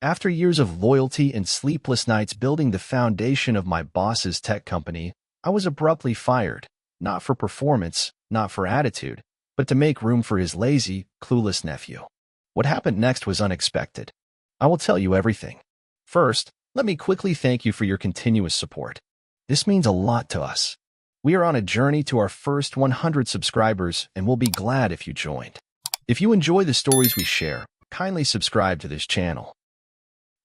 After years of loyalty and sleepless nights building the foundation of my boss's tech company, I was abruptly fired, not for performance, not for attitude, but to make room for his lazy, clueless nephew. What happened next was unexpected. I will tell you everything. First, let me quickly thank you for your continuous support. This means a lot to us. We are on a journey to our first 100 subscribers, and we'll be glad if you joined. If you enjoy the stories we share, kindly subscribe to this channel.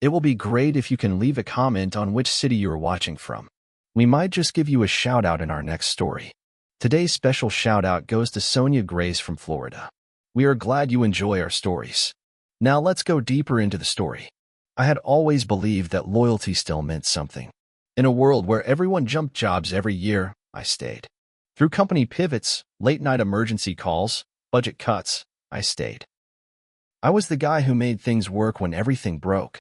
It will be great if you can leave a comment on which city you are watching from. We might just give you a shout-out in our next story. Today's special shout-out goes to Sonia Grace from Florida. We are glad you enjoy our stories. Now let's go deeper into the story. I had always believed that loyalty still meant something. In a world where everyone jumped jobs every year, I stayed. Through company pivots, late-night emergency calls, budget cuts, I stayed. I was the guy who made things work when everything broke.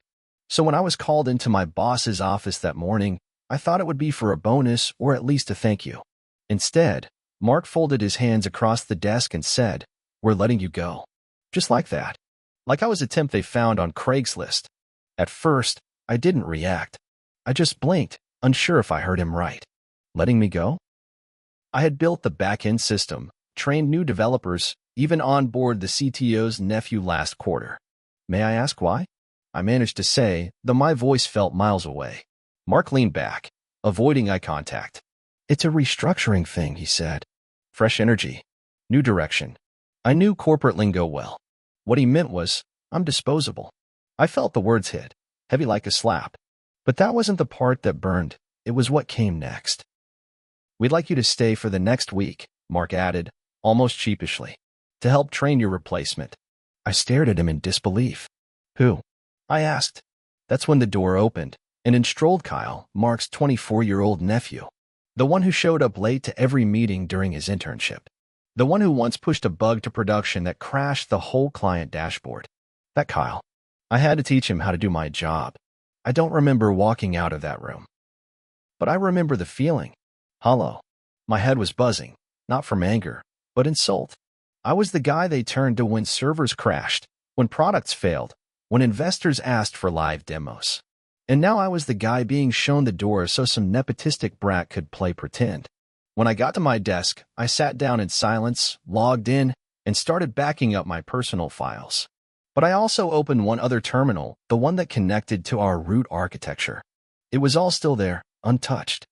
So when I was called into my boss's office that morning, I thought it would be for a bonus or at least a thank you. Instead, Mark folded his hands across the desk and said, "We're letting you go." Just like that. Like I was a temp they found on Craigslist. At first, I didn't react. I just blinked, unsure if I heard him right. Letting me go? I had built the back-end system, trained new developers, even onboarded the CTO's nephew last quarter. May I ask why? I managed to say, though my voice felt miles away. Mark leaned back, avoiding eye contact. "It's a restructuring thing," he said. Fresh energy. New direction. I knew corporate lingo well. What he meant was, I'm disposable. I felt the words hit, heavy like a slap. But that wasn't the part that burned. It was what came next. "We'd like you to stay for the next week," Mark added, almost sheepishly, "to help train your replacement." I stared at him in disbelief. "Who?" I asked. That's when the door opened, and in strolled Kyle, Mark's 24-year-old nephew. The one who showed up late to every meeting during his internship. The one who once pushed a bug to production that crashed the whole client dashboard. That Kyle. I had to teach him how to do my job. I don't remember walking out of that room. But I remember the feeling. Hollow. My head was buzzing, not from anger, but insult. I was the guy they turned to when servers crashed, when products failed, when investors asked for live demos. And now I was the guy being shown the door so some nepotistic brat could play pretend. When I got to my desk, I sat down in silence, logged in, and started backing up my personal files. But I also opened one other terminal, the one that connected to our root architecture. It was all still there, untouched.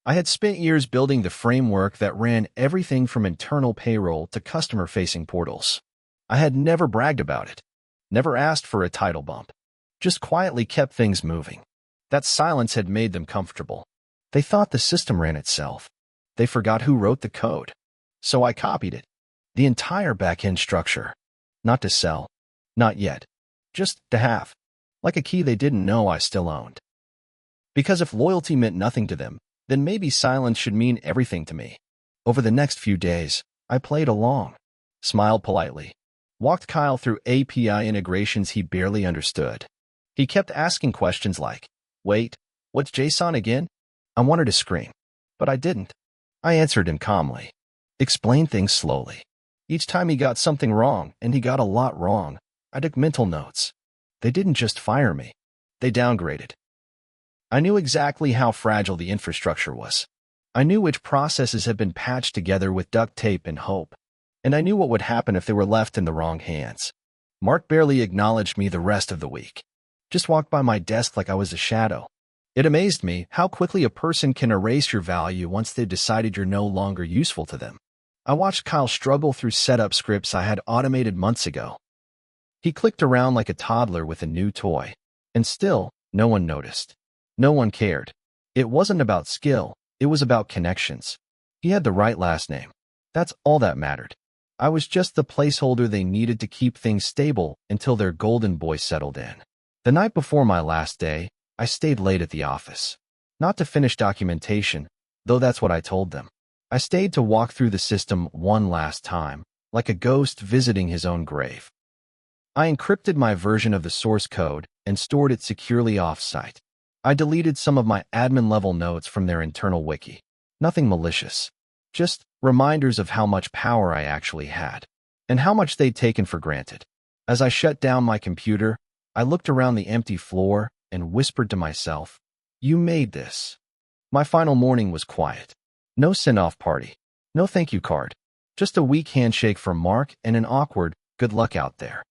I had spent years building the framework that ran everything from internal payroll to customer-facing portals. I had never bragged about it, never asked for a title bump, just quietly kept things moving. That silence had made them comfortable. They thought the system ran itself. They forgot who wrote the code. So I copied it. The entire back-end structure. Not to sell. Not yet. Just to have. Like a key they didn't know I still owned. Because if loyalty meant nothing to them, then maybe silence should mean everything to me. Over the next few days, I played along. Smiled politely. Walked Kyle through API integrations he barely understood. He kept asking questions like, "Wait, what's JSON again?" I wanted to scream, but I didn't. I answered him calmly. Explained things slowly. Each time he got something wrong, and he got a lot wrong, I took mental notes. They didn't just fire me. They downgraded. I knew exactly how fragile the infrastructure was. I knew which processes had been patched together with duct tape and hope. And I knew what would happen if they were left in the wrong hands. Mark barely acknowledged me the rest of the week. Just walked by my desk like I was a shadow. It amazed me how quickly a person can erase your value once they've decided you're no longer useful to them. I watched Kyle struggle through setup scripts I had automated months ago. He clicked around like a toddler with a new toy. And still, no one noticed. No one cared. It wasn't about skill, it was about connections. He had the right last name. That's all that mattered. I was just the placeholder they needed to keep things stable until their golden boy settled in. The night before my last day, I stayed late at the office. Not to finish documentation, though that's what I told them. I stayed to walk through the system one last time, like a ghost visiting his own grave. I encrypted my version of the source code and stored it securely off-site. I deleted some of my admin-level notes from their internal wiki. Nothing malicious. Just reminders of how much power I actually had, and how much they'd taken for granted. As I shut down my computer, I looked around the empty floor and whispered to myself, "You made this." My final morning was quiet. No send-off party. No thank you card. Just a weak handshake from Mark and an awkward, "Good luck out there."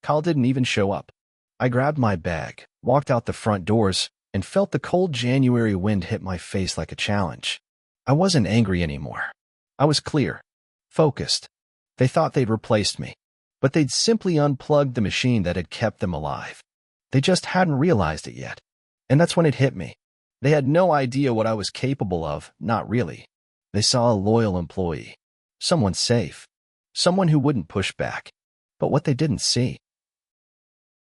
Kyle didn't even show up. I grabbed my bag, walked out the front doors, and felt the cold January wind hit my face like a challenge. I wasn't angry anymore. I was clear, focused. They thought they'd replaced me, but they'd simply unplugged the machine that had kept them alive. They just hadn't realized it yet. And that's when it hit me. They had no idea what I was capable of, not really. They saw a loyal employee, someone safe, someone who wouldn't push back. But what they didn't see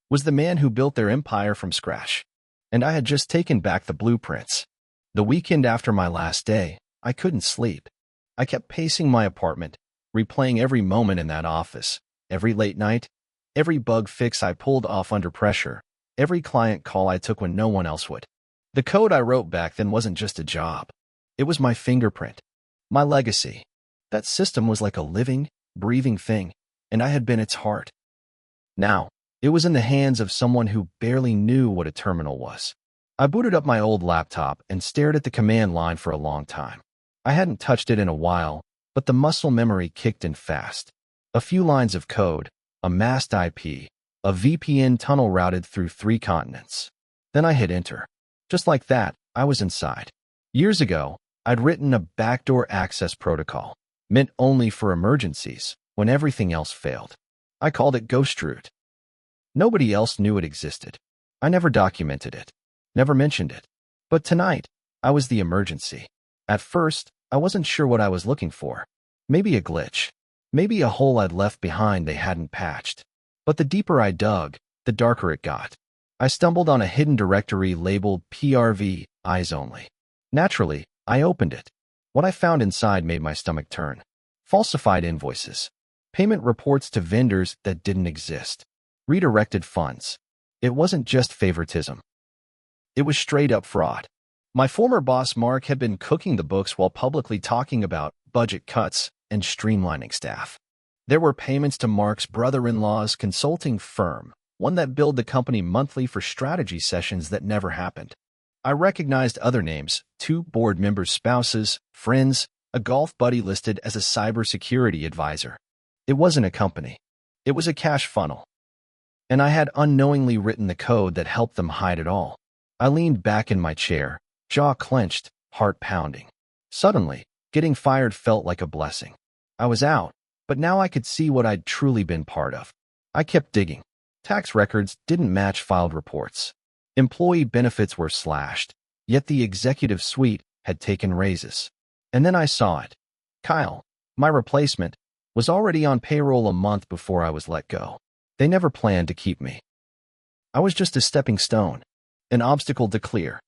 was the man who built their empire from scratch. And I had just taken back the blueprints. The weekend after my last day, I couldn't sleep. I kept pacing my apartment, replaying every moment in that office, every late night, every bug fix I pulled off under pressure, every client call I took when no one else would. The code I wrote back then wasn't just a job. It was my fingerprint, my legacy. That system was like a living, breathing thing, and I had been its heart. Now, it was in the hands of someone who barely knew what a terminal was. I booted up my old laptop and stared at the command line for a long time. I hadn't touched it in a while, but the muscle memory kicked in fast. A few lines of code, a masked IP, a VPN tunnel routed through 3 continents. Then I hit enter. Just like that, I was inside. Years ago, I'd written a backdoor access protocol, meant only for emergencies, when everything else failed. I called it Ghost Route. Nobody else knew it existed. I never documented it, never mentioned it. But tonight, I was the emergency. At first, I wasn't sure what I was looking for. Maybe a glitch. Maybe a hole I'd left behind they hadn't patched. But the deeper I dug, the darker it got. I stumbled on a hidden directory labeled PRV, Eyes Only. Naturally, I opened it. What I found inside made my stomach turn. Falsified invoices. Payment reports to vendors that didn't exist. Redirected funds. It wasn't just favoritism. It was straight-up fraud. My former boss Mark had been cooking the books while publicly talking about budget cuts and streamlining staff. There were payments to Mark's brother-in-law's consulting firm, one that billed the company monthly for strategy sessions that never happened. I recognized other names, 2 board members' spouses, friends, a golf buddy listed as a cybersecurity advisor. It wasn't a company. It was a cash funnel. And I had unknowingly written the code that helped them hide it all. I leaned back in my chair, jaw clenched, heart pounding. Suddenly, getting fired felt like a blessing. I was out, but now I could see what I'd truly been part of. I kept digging. Tax records didn't match filed reports. Employee benefits were slashed, yet the executive suite had taken raises. And then I saw it. Kyle, my replacement, was already on payroll a month before I was let go. They never planned to keep me. I was just a stepping stone, an obstacle to clear.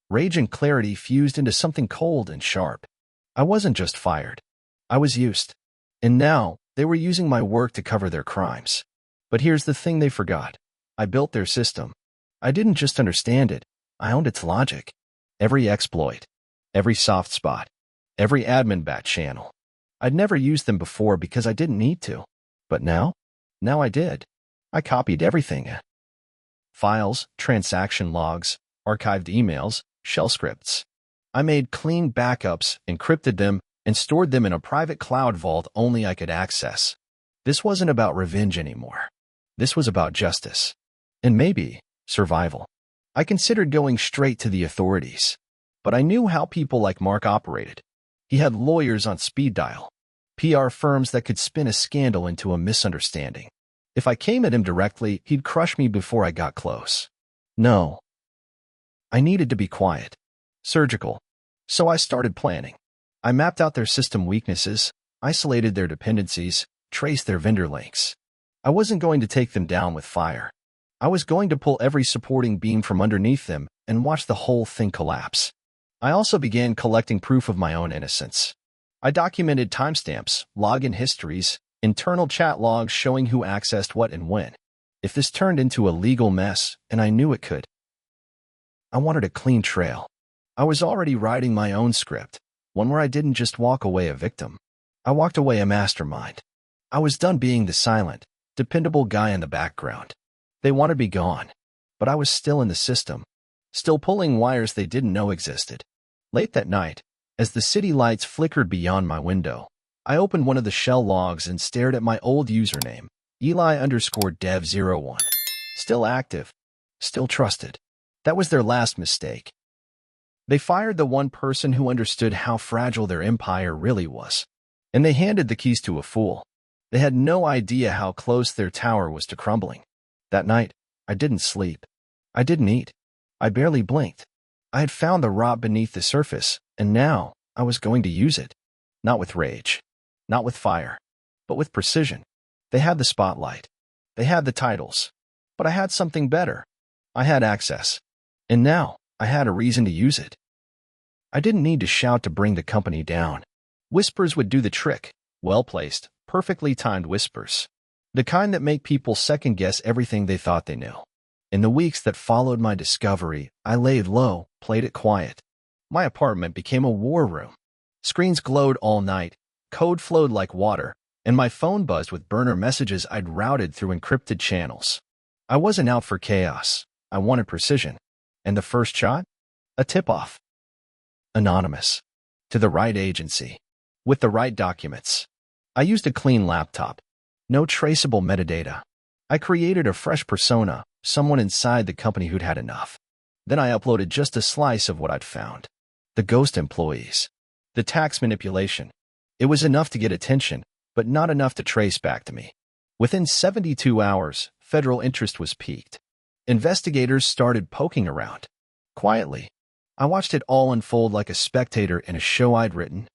Rage and clarity fused into something cold and sharp. I wasn't just fired. I was used. And now, they were using my work to cover their crimes. But here's the thing they forgot. I built their system. I didn't just understand it. I owned its logic. Every exploit, every soft spot, every admin bat channel. I'd never used them before because I didn't need to. But now I did. I copied everything. Files, transaction logs, archived emails, shell scripts. I made clean backups, encrypted them, and stored them in a private cloud vault only I could access. This wasn't about revenge anymore. This was about justice. And maybe survival. I considered going straight to the authorities. But I knew how people like Mark operated. He had lawyers on speed dial, PR firms that could spin a scandal into a misunderstanding. If I came at him directly, he'd crush me before I got close. No. I needed to be quiet, surgical. So I started planning. I mapped out their system weaknesses, isolated their dependencies, traced their vendor links. I wasn't going to take them down with fire. I was going to pull every supporting beam from underneath them and watch the whole thing collapse. I also began collecting proof of my own innocence. I documented timestamps, login histories, internal chat logs showing who accessed what and when. If this turned into a legal mess, and I knew it could, I wanted a clean trail. I was already writing my own script, one where I didn't just walk away a victim. I walked away a mastermind. I was done being the silent, dependable guy in the background. They wanted me gone, but I was still in the system, still pulling wires they didn't know existed. Late that night, as the city lights flickered beyond my window, I opened one of the shell logs and stared at my old username, Eli_dev01. Still active, still trusted. That was their last mistake. They fired the one person who understood how fragile their empire really was, and they handed the keys to a fool. They had no idea how close their tower was to crumbling. That night, I didn't sleep. I didn't eat. I barely blinked. I had found the rot beneath the surface, and now I was going to use it. Not with rage, not with fire, but with precision. They had the spotlight. They had the titles. But I had something better. I had access. And now I had a reason to use it. I didn't need to shout to bring the company down. Whispers would do the trick. Well-placed, perfectly timed whispers. The kind that make people second-guess everything they thought they knew. In the weeks that followed my discovery, I laid low, played it quiet. My apartment became a war room. Screens glowed all night, code flowed like water, and my phone buzzed with burner messages I'd routed through encrypted channels. I wasn't out for chaos. I wanted precision. And the first shot? A tip-off. Anonymous. To the right agency. With the right documents. I used a clean laptop. No traceable metadata. I created a fresh persona, someone inside the company who'd had enough. Then I uploaded just a slice of what I'd found. The ghost employees. The tax manipulation. It was enough to get attention, but not enough to trace back to me. Within 72 hours, federal interest was piqued. Investigators started poking around. Quietly, I watched it all unfold like a spectator in a show I'd written.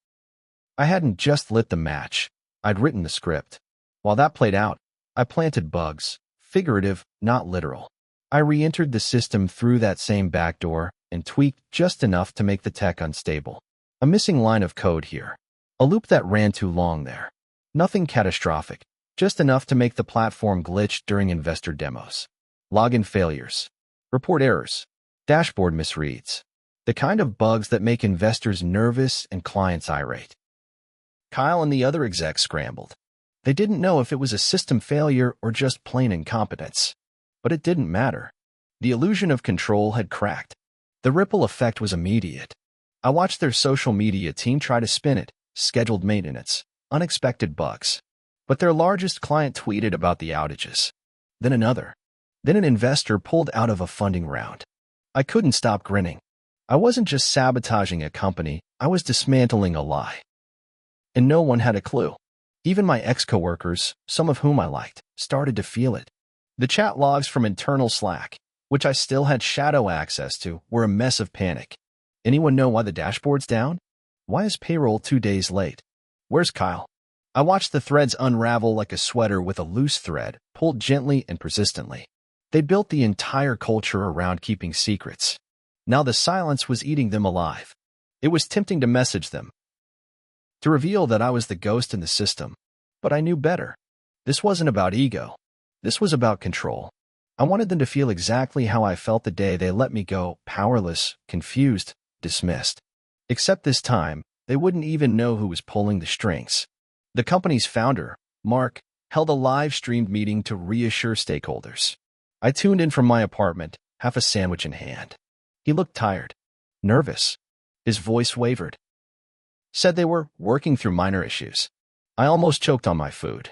I hadn't just lit the match. I'd written the script. While that played out, I planted bugs. Figurative, not literal. I re-entered the system through that same back door and tweaked just enough to make the tech unstable. A missing line of code here. A loop that ran too long there. Nothing catastrophic, just enough to make the platform glitch during investor demos. Login failures. Report errors. Dashboard misreads. The kind of bugs that make investors nervous and clients irate. Kyle and the other execs scrambled. They didn't know if it was a system failure or just plain incompetence. But it didn't matter. The illusion of control had cracked. The ripple effect was immediate. I watched their social media team try to spin it, scheduled maintenance, unexpected bugs. But their largest client tweeted about the outages. Then another. Then an investor pulled out of a funding round. I couldn't stop grinning. I wasn't just sabotaging a company, I was dismantling a lie. And no one had a clue. Even my ex-coworkers, some of whom I liked, started to feel it. The chat logs from internal Slack, which I still had shadow access to, were a mess of panic. Anyone know why the dashboard's down? Why is payroll 2 days late? Where's Kyle? I watched the threads unravel like a sweater with a loose thread, pulled gently and persistently. They built the entire culture around keeping secrets. Now the silence was eating them alive. It was tempting to message them, to reveal that I was the ghost in the system. But I knew better. This wasn't about ego. This was about control. I wanted them to feel exactly how I felt the day they let me go, powerless, confused, dismissed. Except this time, they wouldn't even know who was pulling the strings. The company's founder, Mark, held a live-streamed meeting to reassure stakeholders. I tuned in from my apartment, half a sandwich in hand. He looked tired, nervous. His voice wavered. Said they were working through minor issues. I almost choked on my food.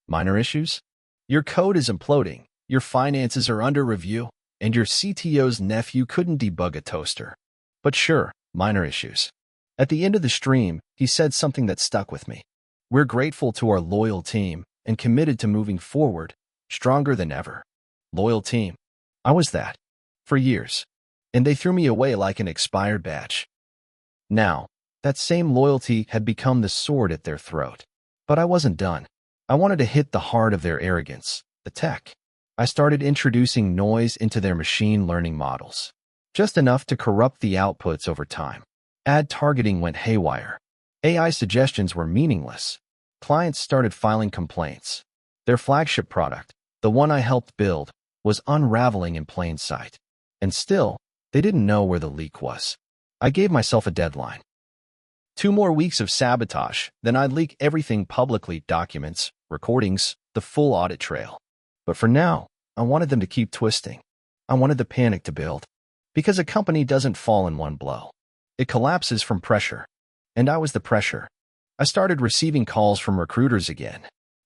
Minor issues? Your code is imploding, your finances are under review, and your CTO's nephew couldn't debug a toaster. But sure, minor issues. At the end of the stream, he said something that stuck with me. We're grateful to our loyal team and committed to moving forward, stronger than ever. Loyal team. I was that. For years. And they threw me away like an expired badge. Now, that same loyalty had become the sword at their throat. But I wasn't done. I wanted to hit the heart of their arrogance, the tech. I started introducing noise into their machine learning models. Just enough to corrupt the outputs over time. Ad targeting went haywire. AI suggestions were meaningless. Clients started filing complaints. Their flagship product, the one I helped build, was unraveling in plain sight. And still, they didn't know where the leak was. I gave myself a deadline. 2 more weeks of sabotage, then I'd leak everything publicly, documents, recordings, the full audit trail. But for now, I wanted them to keep twisting. I wanted the panic to build. Because a company doesn't fall in one blow. It collapses from pressure. And I was the pressure. I started receiving calls from recruiters again.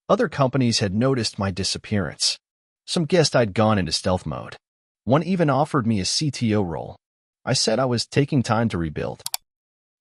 Other companies had noticed my disappearance. Some guessed I'd gone into stealth mode. One even offered me a CTO role. I said I was taking time to rebuild.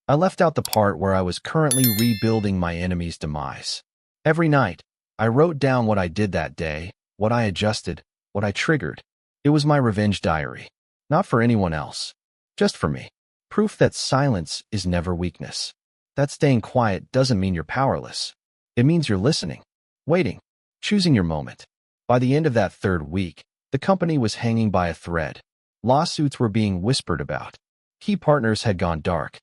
I left out the part where I was currently rebuilding my enemy's demise. Every night, I wrote down what I did that day, what I adjusted, what I triggered. It was my revenge diary. Not for anyone else. Just for me. Proof that silence is never weakness. That staying quiet doesn't mean you're powerless. It means you're listening, waiting, choosing your moment. By the end of that third week, the company was hanging by a thread. Lawsuits were being whispered about. Key partners had gone dark.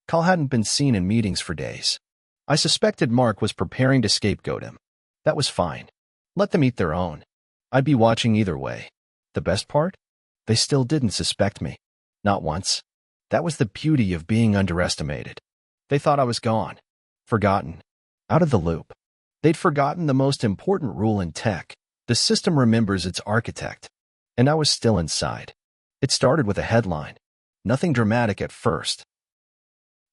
Cal hadn't been seen in meetings for days. I suspected Mark was preparing to scapegoat him. That was fine. Let them eat their own. I'd be watching either way. The best part? They still didn't suspect me. Not once. That was the beauty of being underestimated. They thought I was gone. Forgotten. Out of the loop. They'd forgotten the most important rule in tech. The system remembers its architect. And I was still inside. It started with a headline. Nothing dramatic at first.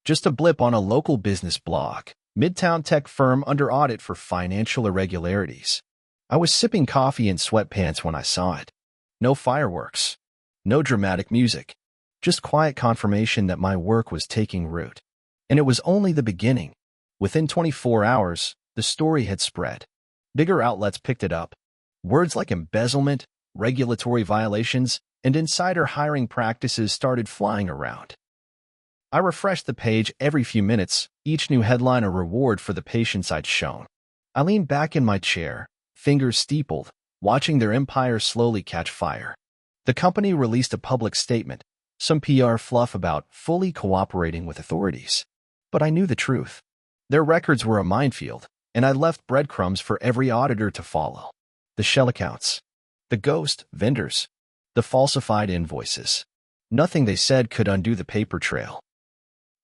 Just a blip on a local business blog. Midtown tech firm under audit for financial irregularities. I was sipping coffee in sweatpants when I saw it. No fireworks. No dramatic music. Just quiet confirmation that my work was taking root. And it was only the beginning. Within 24 hours, the story had spread. Bigger outlets picked it up. Words like embezzlement, regulatory violations, and insider hiring practices started flying around. I refreshed the page every few minutes, each new headline a reward for the patience I'd shown. I leaned back in my chair, fingers steepled, watching their empire slowly catch fire. The company released a public statement, some PR fluff about fully cooperating with authorities. But I knew the truth. Their records were a minefield, and I left breadcrumbs for every auditor to follow. The shell accounts. The ghost vendors. The falsified invoices. Nothing they said could undo the paper trail.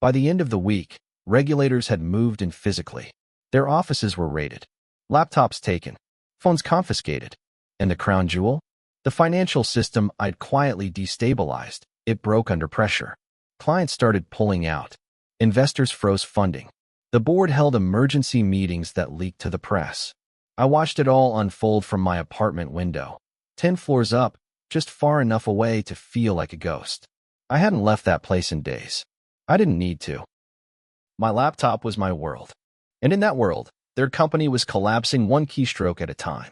By the end of the week, regulators had moved in physically. Their offices were raided. Laptops taken. Phones confiscated. And the crown jewel? The financial system I'd quietly destabilized. It broke under pressure. Clients started pulling out. Investors froze funding. The board held emergency meetings that leaked to the press. I watched it all unfold from my apartment window. 10 floors up, just far enough away to feel like a ghost. I hadn't left that place in days. I didn't need to. My laptop was my world. And in that world, their company was collapsing one keystroke at a time.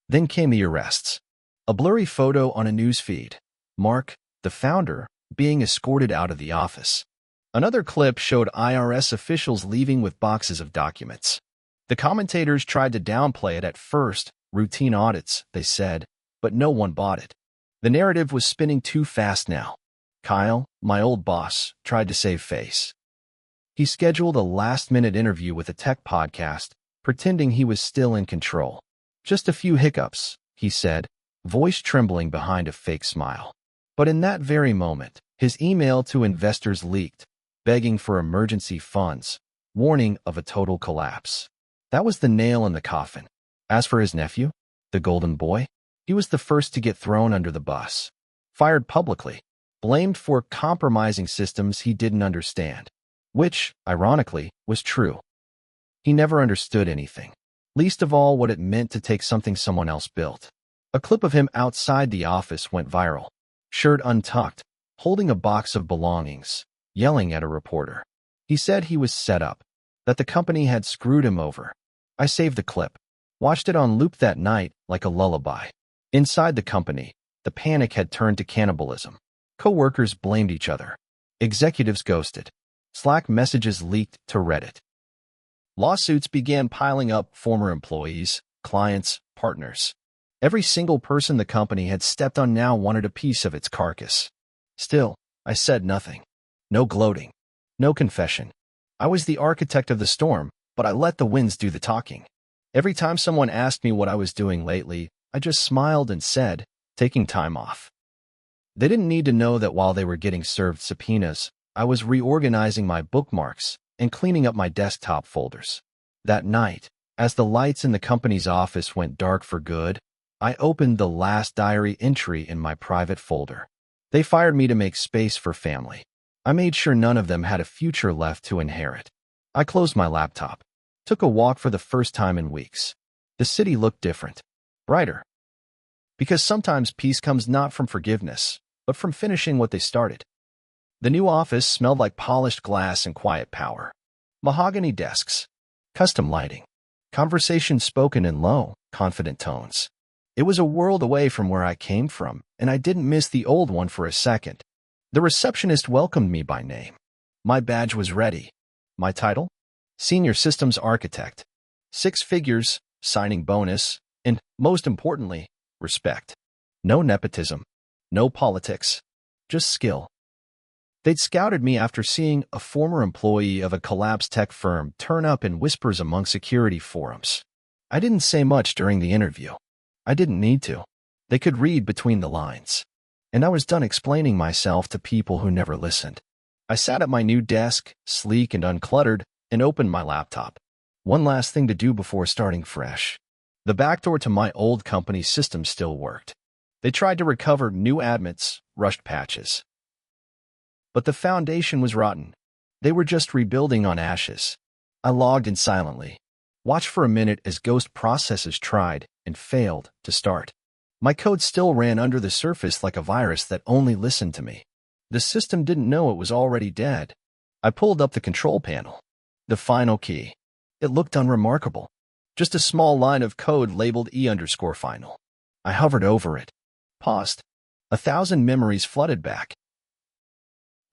Then came the arrests. A blurry photo on a news feed. Mark, the founder, being escorted out of the office. Another clip showed IRS officials leaving with boxes of documents. The commentators tried to downplay it at first, routine audits, they said, but no one bought it. The narrative was spinning too fast now. Kyle, my old boss, tried to save face. He scheduled a last-minute interview with a tech podcast, pretending he was still in control. Just a few hiccups, he said, voice trembling behind a fake smile. But in that very moment, his email to investors leaked, begging for emergency funds, warning of a total collapse. That was the nail in the coffin. As for his nephew, the golden boy, he was the first to get thrown under the bus. Fired publicly, blamed for compromising systems he didn't understand. Which, ironically, was true. He never understood anything, least of all what it meant to take something someone else built. A clip of him outside the office went viral, shirt untucked, holding a box of belongings, yelling at a reporter. He said he was set up, that the company had screwed him over. I saved the clip, watched it on loop that night like a lullaby. Inside the company, the panic had turned to cannibalism. Co-workers blamed each other. Executives ghosted. Slack messages leaked to Reddit. Lawsuits began piling up former employees, clients, partners. Every single person the company had stepped on now wanted a piece of its carcass. Still, I said nothing. No gloating. No confession. I was the architect of the storm, but I let the winds do the talking. Every time someone asked me what I was doing lately, I just smiled and said, taking time off. They didn't need to know that while they were getting served subpoenas, I was reorganizing my bookmarks and cleaning up my desktop folders. That night, as the lights in the company's office went dark for good, I opened the last diary entry in my private folder. They fired me to make space for family. I made sure none of them had a future left to inherit. I closed my laptop. Took a walk for the first time in weeks. The city looked different. Brighter. Because sometimes peace comes not from forgiveness, but from finishing what they started. The new office smelled like polished glass and quiet power. Mahogany desks. Custom lighting. Conversations spoken in low, confident tones. It was a world away from where I came from, and I didn't miss the old one for a second. The receptionist welcomed me by name. My badge was ready. My title? Senior Systems Architect. 6 figures, signing bonus, and, most importantly, respect. No nepotism. No politics. Just skill. They'd scouted me after seeing a former employee of a collapsed tech firm turn up in whispers among security forums. I didn't say much during the interview. I didn't need to. They could read between the lines. And I was done explaining myself to people who never listened. I sat at my new desk, sleek and uncluttered, and opened my laptop. One last thing to do before starting fresh. The backdoor to my old company's system still worked. They tried to recover new admins, rushed patches. But the foundation was rotten. They were just rebuilding on ashes. I logged in silently. Watched for a minute as ghost processes tried and failed to start. My code still ran under the surface like a virus that only listened to me. The system didn't know it was already dead. I pulled up the control panel. The final key. It looked unremarkable. Just a small line of code labeled E_final. I hovered over it. Paused. 1,000 memories flooded back.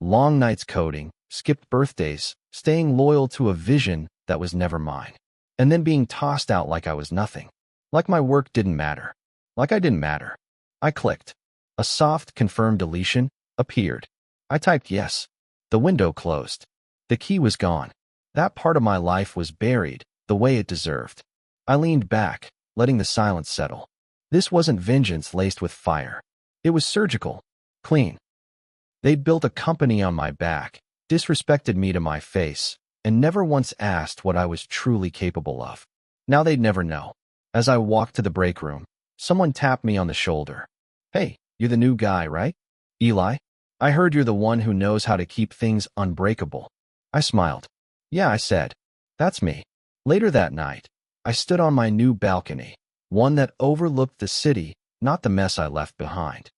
Long nights coding, skipped birthdays, staying loyal to a vision that was never mine, and then being tossed out like I was nothing. Like my work didn't matter. Like I didn't matter. I clicked. A soft confirm deletion appeared. I typed yes. The window closed. The key was gone. That part of my life was buried the way it deserved. I leaned back, letting the silence settle. This wasn't vengeance laced with fire. It was surgical, clean. They'd built a company on my back, disrespected me to my face, and never once asked what I was truly capable of. Now they'd never know. As I walked to the break room, someone tapped me on the shoulder. "Hey, you're the new guy, right? Eli? I heard you're the one who knows how to keep things unbreakable." I smiled. "Yeah," I said. "That's me." Later that night, I stood on my new balcony, one that overlooked the city, not the mess I left behind.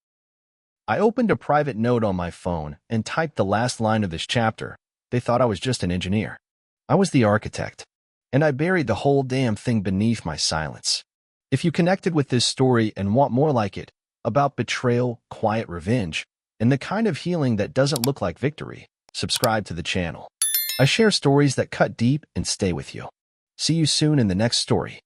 I opened a private note on my phone and typed the last line of this chapter. They thought I was just an engineer. I was the architect, and I buried the whole damn thing beneath my silence. If you connected with this story and want more like it, about betrayal, quiet revenge, and the kind of healing that doesn't look like victory, subscribe to the channel. I share stories that cut deep and stay with you. See you soon in the next story.